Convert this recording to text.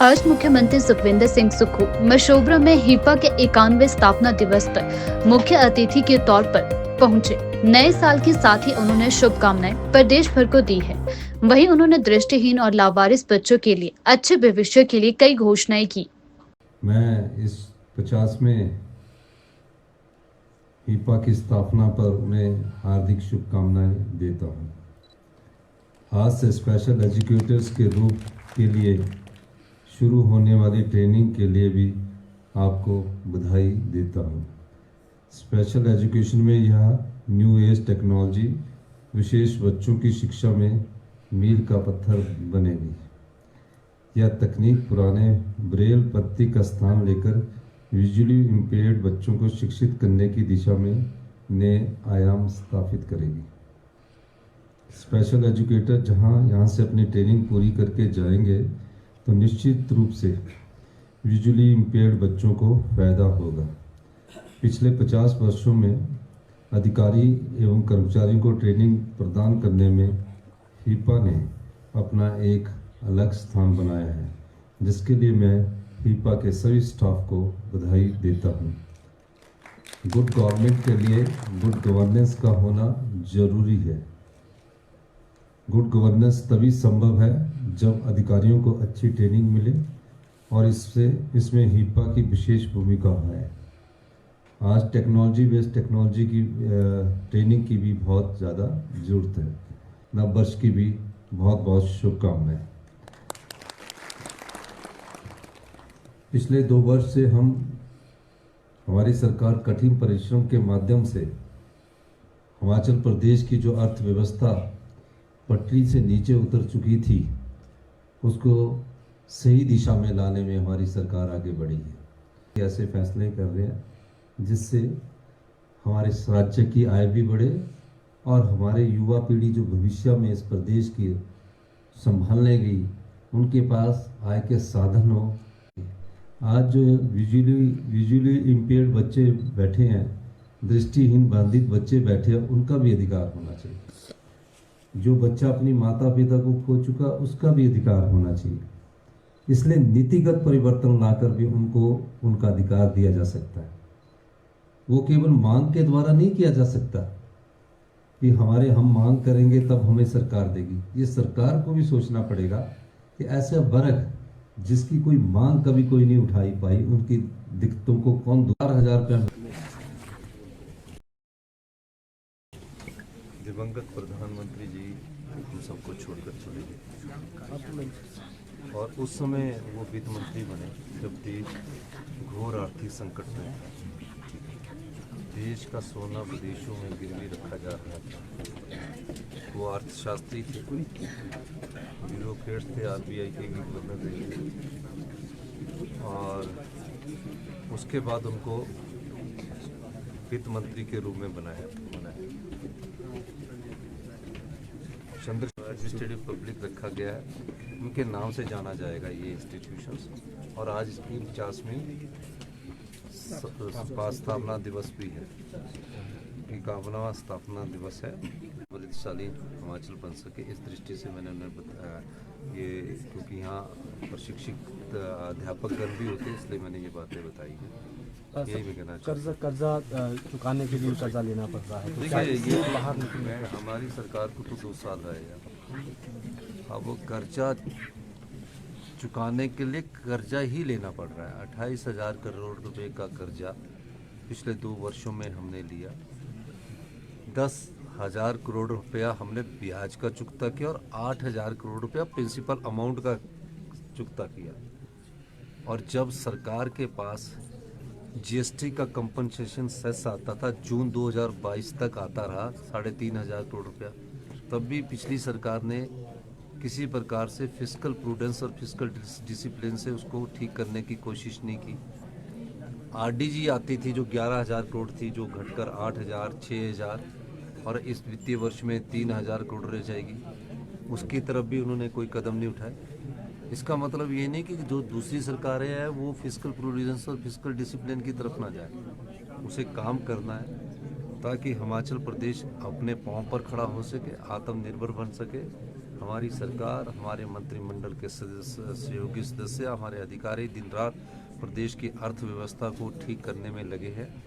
आज मुख्यमंत्री सुखविंदर सिंह सुक्खू मशोबरा में हिपा के 91वें स्थापना दिवस पर मुख्य अतिथि के तौर पर पहुंचे। नए साल के साथ ही उन्होंने शुभकामनाएं प्रदेश भर को दी है। वहीं उन्होंने दृष्टिहीन और लावारिस बच्चों के लिए अच्छे भविष्य के लिए कई घोषणाएं की। मैं इस 50वें हिपा की स्थापना पर उन्हें हार्दिक शुभकामनाएं देता हूं। आज से स्पेशल एजुकेटर्स के रूप के लिए शुरू होने वाली ट्रेनिंग के लिए भी आपको बधाई देता हूं। स्पेशल एजुकेशन में यह न्यू एज टेक्नोलॉजी विशेष बच्चों की शिक्षा में मील का पत्थर बनेगी। यह तकनीक पुराने ब्रेल पत्ती का स्थान लेकर विजुअली इम्पेयर्ड बच्चों को शिक्षित करने की दिशा में नए आयाम स्थापित करेगी। स्पेशल एजुकेटर यहाँ से अपनी ट्रेनिंग पूरी करके जाएंगे तो निश्चित रूप से विजुअली इम्पेयर्ड बच्चों को फायदा होगा। पिछले 50 वर्षों में अधिकारी एवं कर्मचारियों को ट्रेनिंग प्रदान करने में हिपा ने अपना एक अलग स्थान बनाया है, जिसके लिए मैं हिपा के सभी स्टाफ को बधाई देता हूं। गुड गवर्नमेंट के लिए गुड गवर्नेंस का होना जरूरी है। गुड गवर्नेंस तभी संभव है जब अधिकारियों को अच्छी ट्रेनिंग मिले और इसमें हिपा की विशेष भूमिका है। आज टेक्नोलॉजी बेस्ड टेक्नोलॉजी की ट्रेनिंग की भी बहुत ज़्यादा ज़रूरत है। नव वर्ष की भी बहुत बहुत शुभकामनाएं। पिछले 2 वर्ष से हमारी सरकार कठिन परिश्रम के माध्यम से हिमाचल प्रदेश की जो अर्थव्यवस्था पटरी से नीचे उतर चुकी थी, उसको सही दिशा में लाने में हमारी सरकार आगे बढ़ी है। ऐसे फैसले कर रहे हैं जिससे हमारे राज्य की आय भी बढ़े और हमारे युवा पीढ़ी जो भविष्य में इस प्रदेश की संभालने गई, उनके पास आय के साधन हो। आज जो विजुअली इम्पेयर्ड बच्चे बैठे हैं, दृष्टिहीन बाधित बच्चे बैठे हैं, उनका भी अधिकार होना चाहिए। जो बच्चा अपनी माता पिता को खो चुका, उसका भी अधिकार होना चाहिए। इसलिए नीतिगत परिवर्तन लाकर भी उनको उनका अधिकार दिया जा सकता है। वो केवल मांग के द्वारा नहीं किया जा सकता कि हम मांग करेंगे तब हमें सरकार देगी। ये सरकार को भी सोचना पड़ेगा कि ऐसे वर्ग जिसकी कोई मांग कभी कोई नहीं उठाई पाई, उनकी दिक्कतों को कौन 12,000 रुपये। दिवंगत प्रधानमंत्री जी हम सबको छोड़कर चले गए और उस समय वो वित्त मंत्री बने जब देश घोर आर्थिक संकट में था। देश का सोना विदेशों में गिरवी रखा जा रहा था। वो अर्थशास्त्री थे, ब्यूरोक्रेट्स थे, आरबीआई के गवर्नर थे और उसके बाद उनको वित्त मंत्री के रूप में बनाया। चंद्रशेखर एडमिनिस्ट्रेटिव पब्लिक रखा गया है, उनके नाम से जाना जाएगा ये इंस्टीट्यूशंस। और आज इसकी 50वीं स्थापना दिवस भी है। 51वां स्थापना दिवस है। बलिशाली हिमाचल बन सके, इस दृष्टि से मैंने उन्हें बताया ये, क्योंकि यहाँ प्रशिक्षित अध्यापकगण भी होते हैं, इसलिए मैंने ये बातें बताई हैं। यही मैं कहना चाहता हूँ। कर्जा चुकाने के लिए कर्जा लेना पड़ रहा है। देखिए ये बाहर निकलने हमारी सरकार को तो 2 साल रहेगा। अब वो कर्जा चुकाने के लिए कर्जा ही लेना पड़ रहा है। 28,000 करोड़ रुपए का कर्जा पिछले 2 वर्षों में हमने लिया। 10,000 करोड़ रुपया हमने ब्याज का चुकता किया और 8,000 करोड़ रुपया प्रिंसिपल अमाउंट का चुकता किया। और जब सरकार के पास जीएसटी का कंपनसेशन सेस आता था, जून 2022 तक आता रहा 3,500 करोड़ रुपया, तब भी पिछली सरकार ने किसी प्रकार से फिस्कल प्रूडेंस और फिस्कल डिसिप्लिन से उसको ठीक करने की कोशिश नहीं की। आरडीजी आती थी जो 11,000 करोड़ थी, जो घटकर 8,000, 6,000 और इस वित्तीय वर्ष में 3,000 करोड़ रह जाएगी। उसकी तरफ भी उन्होंने कोई कदम नहीं उठाए। इसका मतलब ये नहीं कि जो दूसरी सरकारें हैं वो फिस्कल प्रूडेंस और फिस्कल डिसिप्लिन की तरफ ना जाए। उसे काम करना है ताकि हिमाचल प्रदेश अपने पांव पर खड़ा हो सके, आत्मनिर्भर बन सके हमारी सरकार, हमारे मंत्रिमंडल के सदस्य, सहयोगी सदस्य, हमारे अधिकारी दिन रात प्रदेश की अर्थव्यवस्था को ठीक करने में लगे हैं।